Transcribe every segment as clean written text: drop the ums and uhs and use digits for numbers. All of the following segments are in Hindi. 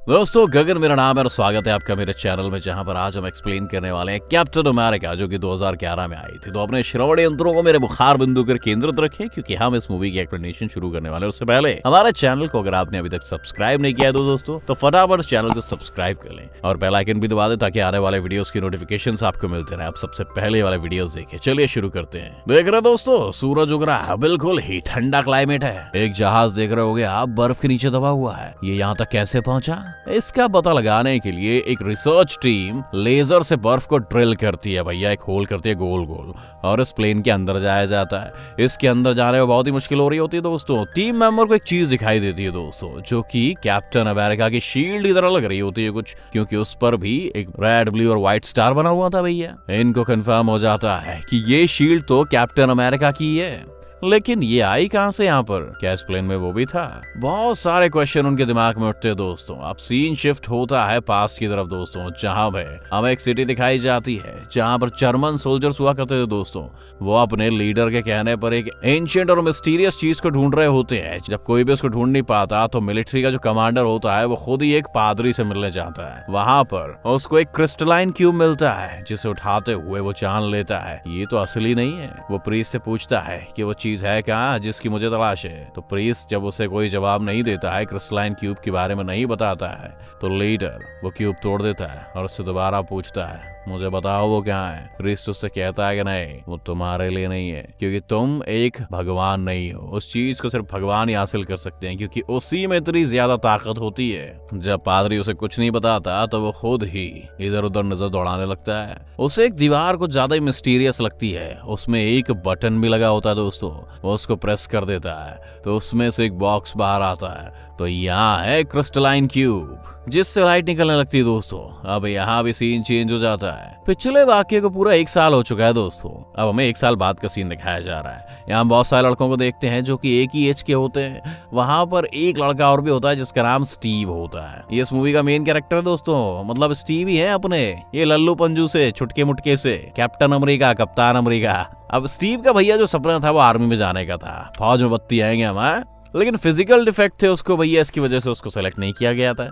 दोस्तों गगन मेरा नाम है और स्वागत है आपका मेरे चैनल में, जहां पर आज हम एक्सप्लेन करने वाले हैं कैप्टन अमेरिका, जो कि 2011 में आई थी। तो अपने श्रवण यंत्रों को मेरे बुखार बिंदु पर केंद्रित रखें, क्योंकि हम इस मूवी की एक्सप्लेनेशन शुरू करने वाले हैं। उससे पहले हमारे चैनल को अगर आपने अभी तक सब्सक्राइब नहीं किया है दोस्तों, तो फटाफट चैनल को सब्सक्राइब कर लें और बेल आइकन भी दबा दें, ताकि आने वाले वीडियोस की नोटिफिकेशन आपको मिलते रहे। आप सबसे पहले वाले वीडियो देखें। चलिए शुरू करते हैं। देख रहे दोस्तों, सूरज उग रहा है, बिल्कुल ही ठंडा क्लाइमेट है। एक जहाज देख रहे होगे आप, बर्फ के नीचे दबा हुआ है। ये यहाँ तक कैसे पहुंचा, इसका पता लगाने के लिए एक रिसर्च टीम लेजर से बर्फ को ड्रिल करती है भैया, एक होल करती है गोल गोल, और इस प्लेन के अंदर जाया जाता है। इसके अंदर जाने में बहुत ही मुश्किल हो रही होती है दोस्तों। टीम मेंबर को एक चीज दिखाई देती है दोस्तों, जो कि कैप्टन अमेरिका की शील्ड की तरह लग रही होती है कुछ, क्योंकि उस पर भी एक रेड, ब्लू और व्हाइट स्टार बना हुआ था भैया। इनको कंफर्म हो जाता है कि ये शील्ड तो कैप्टन अमेरिका की है, लेकिन ये आई कहां से यहाँ पर? क्या इस प्लेन में वो भी था? बहुत सारे क्वेश्चन उनके दिमाग में उठते हैं दोस्तों। अब सीन शिफ्ट होता है पास्ट की तरफ दोस्तों, जहां पे हमें एक सिटी दिखाई जाती है जहां पर जर्मन सोल्जर्स हुआ करते थे दोस्तों। वो अपने लीडर के कहने पर एक एंशिएंट और मिस्टीरियस चीज को ढूंढ रहे होते हैं। जब कोई भी उसको ढूंढ नहीं पाता, तो मिलिट्री का जो कमांडर होता है वो खुद ही एक पादरी से मिलने जाता है। वहां पर उसको एक क्रिस्टलाइन क्यूब मिलता है, जिसे उठाते हुए वो जान लेता है ये तो असली नहीं है। वो प्रीस्ट से पूछता है कि वो है कहाँ जिसकी मुझे तलाश है। तो प्रीस्ट जब उसे कोई जवाब नहीं देता है, क्रिस्टलाइन क्यूब के बारे में नहीं बताता है, तो लीडर वो क्यूब तोड़ देता है और उससे दोबारा पूछता है मुझे बताओ वो कहाँ है। प्रीस्ट उससे कहता है कि नहीं, वो तुम्हारे लिए नहीं है, क्योंकि तुम एक भगवान नहीं हो। उस चीज को सिर्फ भगवान ही हासिल कर सकते हैं, क्योंकि उसी में इतनी ज्यादा ताकत होती है। जब पादरी उसे कुछ नहीं बताता, तो वो खुद ही इधर उधर नजर दौड़ाने लगता है। उसे एक दीवार कुछ ज्यादा ही मिस्टीरियस लगती है, उसमें एक बटन भी लगा होता है दोस्तों। वो उसको प्रेस कर देता है तो उसमें से एक बॉक्स बाहर आता है। तो यहाँ है क्रिस्टलाइन क्यूब, जिससे लाइट निकलने लगती है दोस्तों। अब यहाँ भी सीन चेंज हो जाता है। पिछले वाक्य को पूरा 1 साल हो चुका है दोस्तों। अब हमें 1 साल बाद का सीन दिखाया जा रहा है। यहाँ बहुत सारे लड़कों को देखते हैं जो कि एक ही एज के होते हैं। वहां पर एक लड़का और भी होता है जिसका नाम स्टीव होता है। ये इस मूवी का मेन कैरेक्टर है दोस्तों, मतलब स्टीव ही है अपने ये लल्लू पंजू से, छुटके मुटके से, कैप्टन अमेरिका, कप्तान अमेरिका। अब स्टीव का भैया जो सपना था वो आर्मी में जाने का था, फौज में बत्ती आएंगे हम, लेकिन फिजिकल डिफेक्ट थे उसको भैया, इसकी वजह से उसको सेलेक्ट नहीं किया गया था।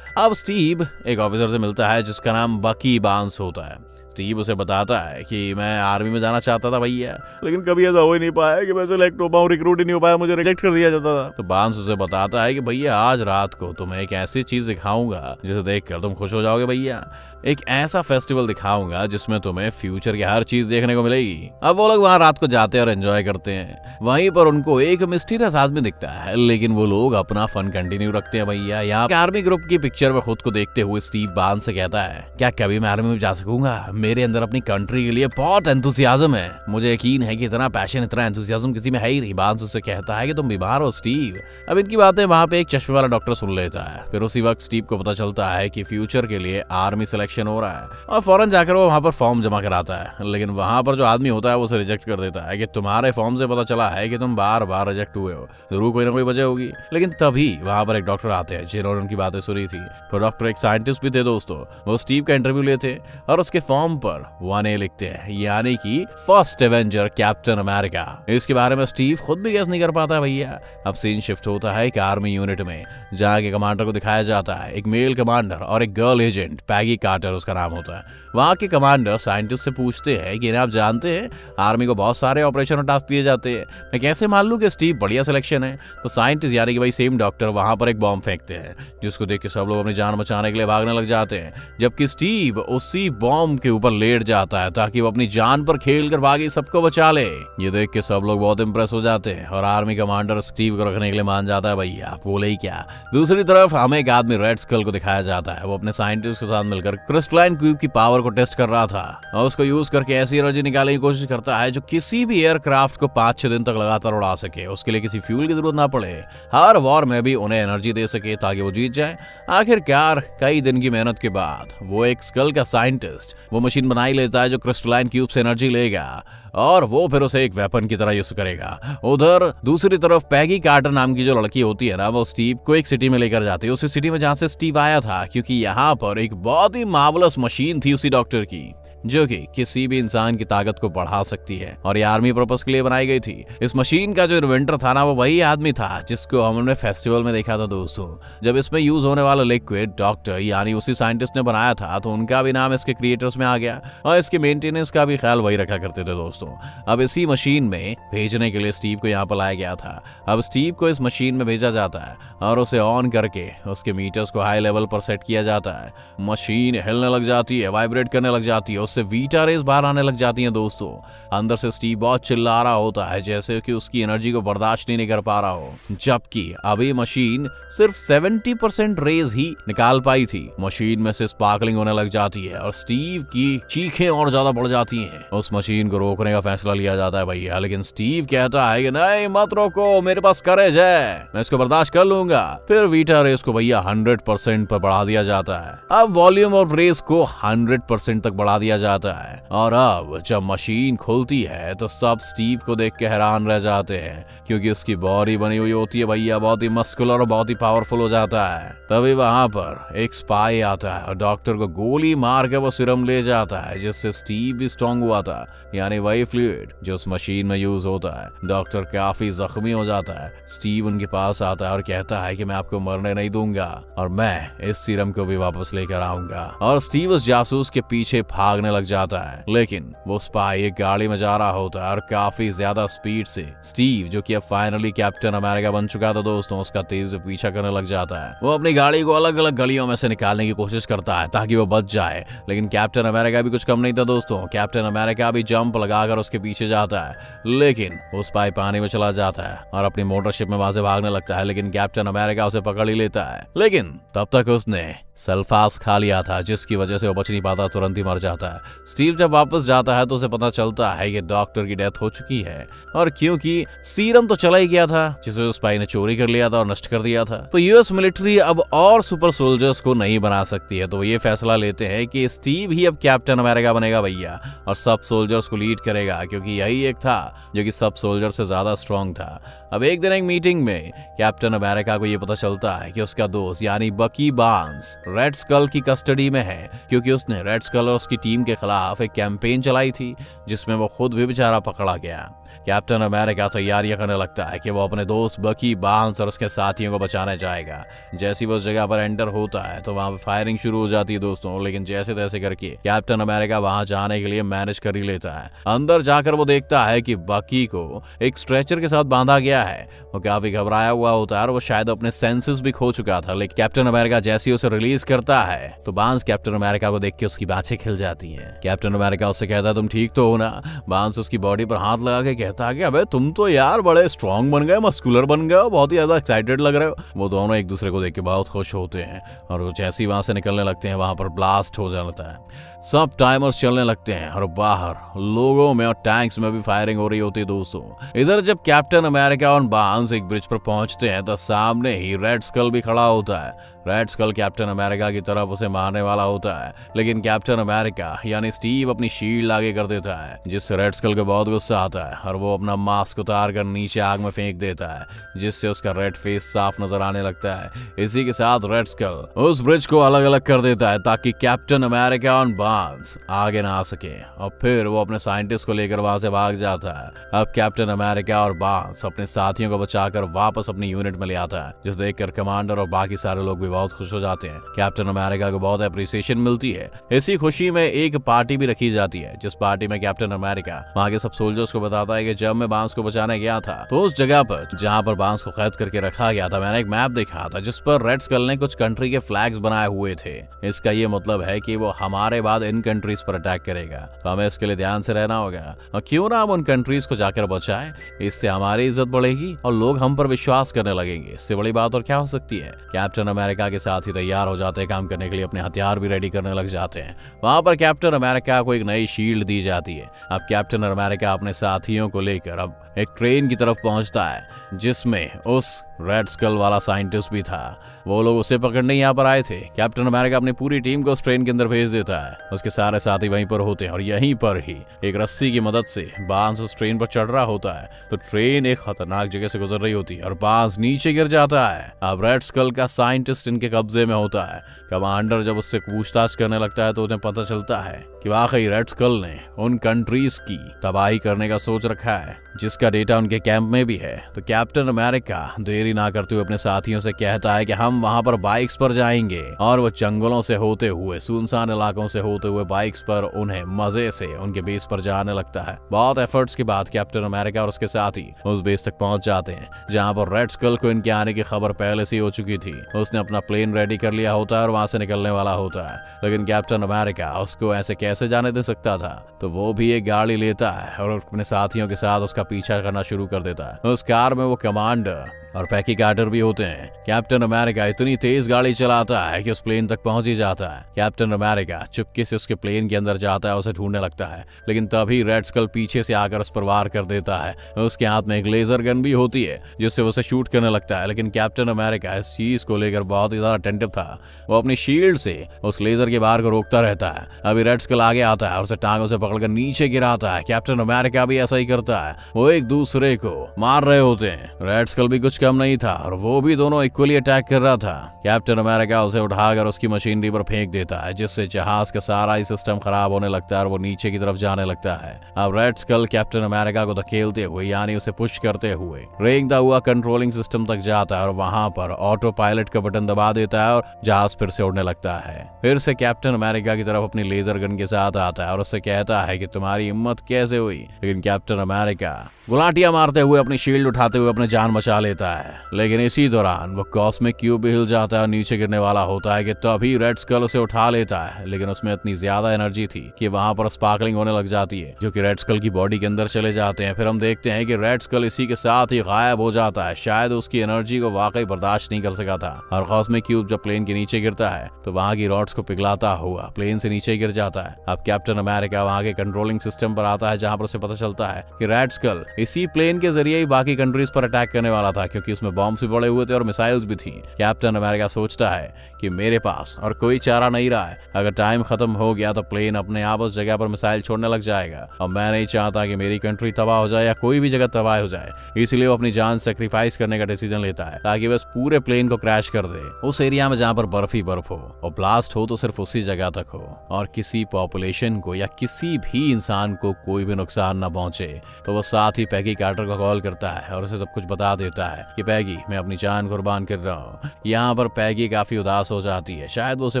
अब स्टीव एक ऑफिसर से मिलता है जिसका नाम बकी बांस होता है। स्टीव उसे बताता है कि मैं आर्मी में जाना चाहता था भैया, लेकिन कभी ऐसा हो ही नहीं पाया कि मैं सिलेक्ट हो पाऊं, रिक्रूट ही नहीं हो पाया, मुझे रिजेक्ट कर दिया जाता था। तो बांस उसे बताता है कि भैया आज रात को तुम्हें एक ऐसी चीज दिखाऊंगा जिसे देखकर तुम खुश हो जाओगे भैया। एक ऐसा फेस्टिवल दिखाऊंगा जिसमें तुम्हें फ्यूचर की हर चीज देखने को मिलेगी। अब वो लोग वहां रात को जाते हैं और एंजॉय करते हैं। वहीं पर उनको एक मिस्टीरियस आदमी दिखता है, लेकिन वो लोग अपना फन कंटिन्यू रखते हैं भैया। यहाँ आर्मी ग्रुप की पिक्चर में खुद को देखते हुए स्टीव बांस से कहता है, क्या कभी मैं आर्मी में जा सकूंगा? मेरे अंदर अपनी कंट्री के लिए बहुत एंथुसियाज्म है। मुझे यकीन है कि इतना पैशन, इतना एंथुसियाज्म किसी में है ही नहीं। बांस उससे कहता है कि तुम बीमार हो स्टीव। अब इनकी बातें वहां पे एक चश्मे वाला डॉक्टर सुन लेता है। फिर उसी वक्त स्टीव को पता चलता है कि फ्यूचर के लिए आर्मी सिलेक्शन हो रहा है, और फौरन जाकर वो वहां पर फॉर्म जमा कराता है। लेकिन वहां पर जो आदमी होता है वो उसे रिजेक्ट कर देता है कि तुम्हारे फॉर्म से पता चला है कि तुम बार बार रिजेक्ट हुए हो, जरूर कोई ना कोई वजह होगी। लेकिन तभी वहां पर एक डॉक्टर आते हैं जिन्होंने उनकी बातें सुनी थी। तो डॉक्टर एक साइंटिस्ट भी थे दोस्तों। वो स्टीव का इंटरव्यू लेते और उसके फॉर्म पर 1A लिखते हैं, यानी कि फर्स्ट एवेंजर कैप्टन अमेरिका। इसके बारे में स्टीव खुद भी गेस नहीं कर पाता भैया। अब सीन शिफ्ट होता है एक आर्मी यूनिट में, जहाँ के कमांडर को दिखाया जाता है, एक मेल कमांडर और एक गर्ल एजेंट, पैगी कार्टर उसका नाम होता है। वहां के कमांडर साइंटिस्ट से पूछते हैं कि आप जानते हैं आर्मी को बहुत सारे ऑपरेशन और टास्क दिए जाते हैं, मैं कैसे मान लूं कि स्टीव बढ़िया सिलेक्शन है? तो साइंटिस्ट यानी कि भाई सेम डॉक्टर वहां पर एक बॉम्ब फेंकते हैं, जिसको देख के सब लोग अपनी जान बचाने के लिए भागने लग जाते हैं, जबकि स्टीव उसी बॉम्ब के ऊपर लेट जाता है ताकि वो अपनी जान पर खेल कर भागे, सबको बचा ले। ये देख के सब लोग बहुत इंप्रेस हो जाते हैं और आर्मी कमांडर स्टीव को रखने के लिए मान जाता है भैया, बोले ही क्या। दूसरी तरफ हमें एक आदमी रेड स्कल को दिखाया जाता है। वो अपने साइंटिस्ट के साथ मिलकर क्रिस्टलाइन क्यूब की पावर को टेस्ट कर रहा था और उसको यूज करके ऐसी एनर्जी निकालने की कोशिश करता है जो किसी भी एयरक्राफ्ट को 5-6 दिन तक लगातार उड़ा सके। उसके लिए किसी फ्यूल की जरूरत ना पड़े, हर वॉर में भी उन्हें एनर्जी दे सके ताकि वो जीत जाए। आखिरकार कई दिन की मेहनत के बाद वो एक स्कल का साइंटिस्ट वो मशीन बना ही लेता है जो क्रिस्टलाइन क्यूब से एनर्जी लेगा और वो फिर उसे एक वेपन की तरह यूज करेगा। उधर दूसरी तरफ पैगी कार्टर नाम की जो लड़की होती है ना, वो स्टीव को एक सिटी में लेकर जाती है, उसी सिटी में जहां से स्टीव आया था, क्योंकि यहाँ पर एक बहुत ही मार्वलस मशीन थी उसी डॉक्टर की। जो कि किसी भी इंसान की ताकत को बढ़ा सकती है और ये आर्मी पर्पस के लिए बनाई गई थी। इस मशीन का जो इन्वेंटर था ना, वो वही आदमी था जिसको हमने फेस्टिवल में देखा था दोस्तों। जब इसमें यूज होने वाला लिक्विड डॉक्टर यानी उसी साइंटिस्ट ने बनाया था, तो उनका भी नाम इसके क्रिएटर्स में आ गया और इसके मेंटेनेंस का भी ख्याल वही रखा करते थे दोस्तों। अब इसी मशीन में भेजने के लिए स्टीव को यहाँ पर लाया गया था। अब स्टीव को इस मशीन में भेजा जाता है और उसे ऑन करके उसके मीटर्स को हाई लेवल पर सेट किया जाता है। मशीन हिलने लग जाती है, वाइब्रेट करने लग जाती है, उससे वीटा रेज बाहर आने लग जाती हैं दोस्तों। अंदर से स्टीव बहुत चिल्ला रहा होता है जैसे कि उसकी एनर्जी को बर्दाश्त नहीं कर पा रहा हो, जबकि अभी मशीन सिर्फ 70% रेज ही निकाल पाई थी। मशीन में से स्पार्कलिंग होने लग जाती है और स्टीव की चीखें और ज्यादा बढ़ जाती हैं। उस मशीन को रोकने का फैसला लिया जाता है भैया, लेकिन स्टीव कहता है कि नहीं मत रोको, मेरे पास करेज है, मैं इसको बर्दाश्त कर लूंगा। फिर वीटा रेस को भैया 100% पर बढ़ा दिया जाता है। अब वॉल्यूम ऑफ रेस को 100% तक बढ़ा दिया जाता है और अब जब मशीन खुलती है तो सब स्टीव को देख के हैरान रह जाते हैं, क्योंकि उसकी बॉडी बनी हुई होती है भैया, बहुत ही मस्कुलर और बहुत ही पावरफुल हो जाता है। तभी वहां पर एक स्पाई आता है और डॉक्टर को गोली मार के वो सीरम ले जाता है, जिससे स्टीव भी स्ट्रॉन्ग हुआ था, यानी वही फ्लूइड जो उस मशीन में यूज होता है। डॉक्टर काफी जख्मी हो जाता है। स्टीव उनके पास आता है और कहता है कि मैं आपको मरने नहीं दूंगा और मैं इस सीरम को भी वापस लेकर आऊंगा। और स्टीव उस जासूस के पीछे भागने लग जाता है, लेकिन वो स्पाई एक गाड़ी में जा रहा होता है और काफी ज्यादा स्पीड से स्टीव, जो कि अब फाइनली कैप्टन अमेरिका बन चुका था दोस्तों, उसका तेज से पीछा करने लग जाता है। वो अपनी गाड़ी को अलग अलग गलियों में से निकालने की कोशिश करता है ताकि वो बच जाए, लेकिन कैप्टन अमेरिका भी कुछ कम नहीं था दोस्तों। कैप्टन अमेरिका भी जंप लगाकर उसके पीछे जाता है, लेकिन वो स्पाई पानी में चला जाता है और अपनी मोटरशिप में वहां से भागने लगता है, लेकिन कैप्टन अमेरिका उसे पकड़ ही लेता है। लेकिन तब तक उसने सल्फास खा लिया था, जिसकी वजह से वो बच नहीं पाता, तुरंत ही मर जाता है। स्टीव जब वापस जाता है तो उसे पता चलता है कि डॉक्टर की डेथ हो चुकी है, और क्योंकि सीरम तो चला ही गया था जिसे उस स्पाई ने चोरी कर लिया था और नष्ट कर दिया था, तो यूएस मिलिट्री अब और सुपर सोल्जर्स को नहीं बना सकती है। तो ये फैसला लेते हैं कि स्टीव ही अब कैप्टन अमेरिका बनेगा भैया और सब सोल्जर्स को लीड करेगा, क्योंकि यही एक था जो कि सब सोल्जर से ज्यादा स्ट्रॉन्ग था। अब एक दिन एक मीटिंग में कैप्टन अमेरिका को ये पता चलता है कि उसका दोस्त यानी बकी बार्न्स रेड स्कल की कस्टडी में है, क्योंकि उसने रेड स्कल और उसकी टीम के खिलाफ एक कैंपेन चलाई थी जिसमें वो खुद भी बेचारा पकड़ा गया। कैप्टन अमेरिका तैयारियां करने लगता है कि वो अपने दोस्त बकी बार्न्स और उसके साथियों को बचाने जाएगा। जैसे ही वो उस जगह पर एंटर होता है तो वहां फायरिंग शुरू हो जाती है दोस्तों, लेकिन जैसे तैसे करके कैप्टन अमेरिका वहां जाने के लिए मैनेज कर ही लेता है। अंदर जाकर वो देखता है कि बकी को एक स्ट्रेचर के साथ बांधा गया है। वो काफी घबराया हुआ होता है और वो शायद अपने सेंसेस भी खो चुका था, लेकिन कैप्टन अमेरिका जैसे ही उसे रिलीज करता है तो बार्न्स कैप्टन अमेरिका को देख के उसकी बातें खिल जाती हैं। कैप्टन अमेरिका उससे कहता है तुम ठीक तो हो ना? बार्न्स उसकी बॉडी पर हाथ लगा के कहता है कि अबे तुम तो यार बड़े स्ट्रॉन्ग बन गए, मस्कुलर बन गए, बहुत ही ज्यादा एक्साइटेड लग रहे हो। वो दोनों एक दूसरे को देख के बहुत खुश होते हैं और वो जैसे ही वहां से निकलने लगते हैं वहां पर ब्लास्ट हो जाता है। सब टाइमर्स चलने लगते हैं और बाहर लोगों में और टैंक्स में भी फायरिंग हो रही होती है दोस्तों। इधर जब कैप्टन अमेरिका और बार्न्स एक ब्रिज पर पहुंचते हैं तो सामने ही रेड स्कल भी खड़ा होता है। रेड स्कल कैप्टन अमेरिका की तरफ उसे मारने वाला होता है, लेकिन कैप्टन अमेरिका यानी स्टीव अपनी शील्ड आगे कर देता है, जिससे रेड स्कल को बहुत गुस्सा आता है और वो अपना मास्क उतार कर नीचे आग में फेंक देता है, जिससे उसका रेड फेस साफ नजर आने लगता है। इसी के साथ रेड स्कल उस ब्रिज को अलग अलग कर देता है ताकि कैप्टन अमेरिका और बार्न्स आगे ना आ सके, और फिर वो अपने साइंटिस्ट को लेकर वहां से भाग जाता है। अब कैप्टन अमेरिका और बार्न्स अपने साथियों को बचाकर वापस अपनी यूनिट में ले आता है, जिसे देखकर कमांडर और बाकी सारे लोग भी बहुत खुश हो जाते हैं। कैप्टन अमेरिका को बहुत अप्रिसिएशन मिलती है। इसी खुशी में एक पार्टी भी रखी जाती है, जिस पार्टी में कैप्टन अमेरिका वहां के सब सोल्जर्स को बताता है कि जब मैं बार्न्स को बचाने गया था तो उस जगह पर जहां पर बार्न्स को कैद करके रखा गया था, मैंने एक मैप देखा था जिस पर रेड स्कल ने कुछ कंट्री के फ्लैग्स बनाए हुए थे। इसका ये मतलब है कि वो हमारे बाद इन कंट्रीज पर अटैक करेगा, तो हमें इसके लिए ध्यान से रहना होगा और क्यों ना हम उन कंट्रीज को जाकर बचाएं। इससे हमारी इज्जत बढ़ेगी और लोग हम पर विश्वास करने लगेंगे। इससे बड़ी बात और क्या हो सकती है। कैप्टन अमेरिका के साथ ही तैयार हो जाते हैं काम करने के लिए, अपने हथियार भी रेडी करने लग जाते हैं। वहां पर कैप्टन अमेरिका को एक नई शील्ड दी जाती है। अब कैप्टन अमेरिका अपने साथियों को लेकर अब एक ट्रेन की तरफ पहुंचता है जिसमें उस रेड स्कल वाला साइंटिस्ट भी था। वो लोग उसे पकड़ने यहाँ पर आए थे। कैप्टन अमेरिका अपनी पूरी टीम को उस ट्रेन के अंदर भेज देता है। उसके सारे साथी वहीं पर होते हैं और यहीं पर ही एक रस्सी की मदद से बांस उस ट्रेन पर चढ़ रहा होता है। तो ट्रेन एक खतरनाक जगह से गुजर रही होती है और बांस नीचे गिर जाता है। अब रेड स्कल का साइंटिस्ट इनके कब्जे में होता है। कमांडर जब उससे पूछताछ करने लगता है तो उन्हें पता चलता है कि वाकई रेड स्कल ने उन कंट्रीज की तबाही करने का सोच रखा है जिसका डेटा उनके कैंप में भी है। तो कैप्टन अमेरिका देरी ना करते हुए अपने साथियों से कहता है कि हम वहां पर बाइक्स पर जाएंगे और वो जंगलों से होते हुए सुनसान इलाकों से होते हुए बाइक्स पर उन्हें मजे से उनके बेस पर जाने लगता है। बहुत एफर्ट्स के बाद कैप्टन अमेरिका और उसके साथी उस बेस तक पहुंच जाते हैं जहां पर रेड स्कल को इनके आने की खबर पहले से हो चुकी थी। उसने अपना प्लेन रेडी कर लिया होता है और वहां से निकलने वाला होता है, लेकिन कैप्टन अमेरिका उसको ऐसे कैसे जाने दे सकता था। तो वो भी एक गाड़ी लेता है और अपने साथियों के साथ उसका पीछा करना शुरू कर देता है। उस कार में वो कमांडर और पैकी कार्टर भी होते हैं। कैप्टन अमेरिका इतनी तेज गाड़ी चलाता है कि उस प्लेन तक पहुंच ही जाता है। कैप्टन अमेरिका चुपके से उसके प्लेन के अंदर जाता है, उसे ढूंढने लगता है, लेकिन तभी रेड स्कल पीछे से आकर उस पर वार कर देता है। उसके हाथ में एक लेजर गन भी होती है जिससे उसे शूट करने लगता है, लेकिन कैप्टन अमेरिका इस चीज को लेकर बहुत ही ज्यादा अटेंटिव था। वो अपनी शील्ड से उस लेजर के बाहर को रोकता रहता है। अभी रेड स्कल आगे आता है और उसे टांगों से पकड़कर नीचे गिराता है। कैप्टन अमेरिका भी ऐसा ही करता है। वो एक दूसरे को मार रहे होते हैं। रेड स्कल भी कुछ कम नहीं था और वो भी दोनों इक्वली अटैक कर रहा था। कैप्टन अमेरिका उसे उठाकर उसकी मशीनरी पर फेंक देता है जिससे जहाज का सारा ही सिस्टम खराब होने लगता है और वो नीचे की तरफ जाने लगता है। अब रेड स्कल कैप्टन अमेरिका को धकेलते हुए यानी उसे पुश करते हुए रेंगता हुआ कंट्रोलिंग सिस्टम तक जाता है और वहां पर ऑटो पायलट का बटन दबा देता है और जहाज फिर से उड़ने लगता है। फिर से कैप्टन अमेरिका की तरफ अपनी लेजर गन के साथ आता है और उससे कहता है कि तुम्हारी हिम्मत कैसे हुई, लेकिन कैप्टन अमेरिका गुलाटियां मारते हुए अपनी शील्ड उठाते हुए अपनी जान बचा लेता है। लेकिन इसी दौरान वो कॉस्मिक क्यूब भी हिल जाता है और नीचे गिरने वाला होता है कि तभी रेड स्कल उसे उठा लेता है, लेकिन उसमें इतनी ज्यादा एनर्जी थी कि वहां पर स्पार्कलिंग होने लग जाती है जो कि रेड स्कल की बॉडी के अंदर चले जाते हैं। फिर हम देखते हैं कि रेड स्कल इसी के साथ ही गायब हो जाता है। शायद उसकी एनर्जी को वाकई बर्दाश्त नहीं कर सका था और कॉस्मिक क्यूब जब प्लेन के नीचे गिरता है तो वहां की रॉड्स को पिघलाता हुआ प्लेन से नीचे गिर जाता है। अब कैप्टन अमेरिका वहां के कंट्रोलिंग सिस्टम पर आता है जहां पर उसे पता चलता है कि रेड स्कल इसी प्लेन के जरिए ही बाकी कंट्रीज पर अटैक करने वाला था, क्योंकि उसमें बॉम्ब भी पड़े हुए थे और मिसाइल्स भी थी। कैप्टन अमेरिका सोचता है कि मेरे पास और कोई चारा नहीं रहा है। अगर टाइम खत्म हो गया तो प्लेन अपने आप उस जगह पर मिसाइल छोड़ने लग जाएगा और मैं नहीं चाहता कि मेरी कंट्री तबाह हो जाए या कोई भी जगह तबाह हो जाए। इसलिए वो अपनी जान सेक्रीफाइस करने का डिसीजन लेता है ताकि बस पूरे प्लेन को क्रैश कर दे उस एरिया में जहां पर बर्फ ही बर्फ हो और ब्लास्ट हो तो सिर्फ उसी जगह तक हो और किसी पॉपुलेशन को या किसी भी इंसान को कोई भी नुकसान न पहुंचे। तो वो साथ ही पैगी कार्टर को कॉल करता है और उसे सब कुछ बता देता है कि पैगी मैं अपनी जान कुर्बान कर रहा हूँ। यहाँ पर पैगी काफी उदास हो जाती है। शायद वो उसे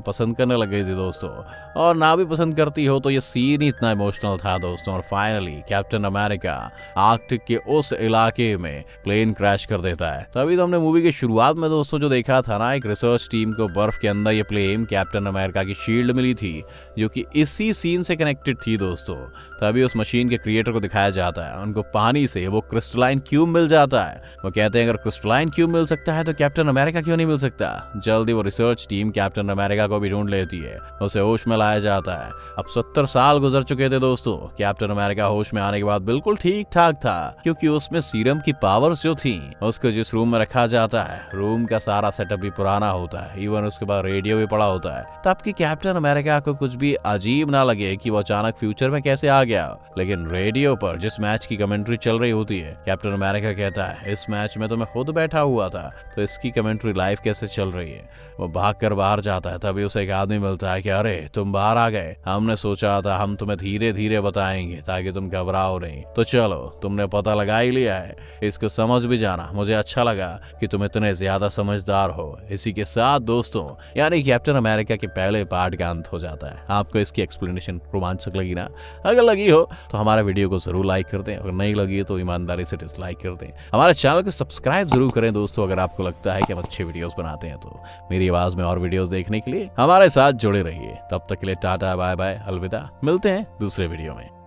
पसंद करने लग गई थी दोस्तों, और ना भी पसंद करती हो तो ये सीन ही इतना इमोशनल था दोस्तों। और फाइनली कैप्टन अमेरिका आर्कटिक के उस इलाके में प्लेन क्रैश कर देता है। तभी तो हमने मूवी की शुरुआत में दोस्तों जो देखा था ना, एक रिसर्च टीम को बर्फ के अंदर ये प्लेन कैप्टन अमेरिका की शील्ड मिली थी जो कि इसी सीन से कनेक्टेड थी दोस्तों। तभी उस मशीन के क्रिएटर को दिखाया जाता है, उनको पानी से वो क्रिस्टलाइन क्यूब मिल जाता है। वो कहते हैं अगर क्रिस्टलाइन क्यूब मिल सकता है तो कैप्टन अमेरिका क्यों नहीं मिल सकता। जल्दी वो रिसर्च टीम कैप्टन अमेरिका को भी ढूंढ लेती है, उसे होश में लाया जाता है। अब 70 साल गुजर चुके थे दोस्तों। कैप्टन अमेरिका होश में आने के बाद बिल्कुल ठीक ठाक था, क्योंकि उसमें सीरम की पावर्स जो थी उसको जिस रूम में रखा जाता है, रूम का सारा सेटअप भी पुराना होता है, इवन उसके बाद रेडियो भी पड़ा होता है, ताकि कैप्टन अमेरिका को कुछ भी अजीब ना लगे कि वो अचानक फ्यूचर में कैसे आ गया। लेकिन रेडियो पर जिस मैच की कमेंट्री चल रही होती है, कैप्टन अमेरिका कहता है इस मैच में तो मैं खुद बैठा हुआ था, तो इसकी कमेंट्री लाइव कैसे चल रही है। वो भागकर बाहर जाता है, तभी उसे एक आदमी मिलता है कि अरे तुम बाहर आ गए, हमने सोचा था हम तुम्हें धीरे धीरे बताएंगे ताकि तुम घबराओ नहीं, तो चलो तुमने पता लगा ही लिया है, इसको समझ भी जाना। मुझे अच्छा लगा कि तुम इतने ज्यादा समझदार हो। इसी के साथ दोस्तों यानी कैप्टन अमेरिका के पहले पार्ट का अंत हो जाता है। आपको इसकी एक्सप्लेनेशन रोमांचक लगी ना? अगर लगी हो तो हमारे वीडियो को जरूर लाइक कर दें, अगर नहीं लगी तो ईमानदारी से डिसलाइक कर दें। हमारे चैनल को सब्सक्राइब जरूर करें दोस्तों, अगर आपको लगता है कि हम अच्छे वीडियोस बनाते हैं तो। मेरी आवाज में और वीडियोस देखने के लिए हमारे साथ जुड़े रहिए। तब तक के लिए टाटा बाय बाय अलविदा, मिलते हैं दूसरे वीडियो में।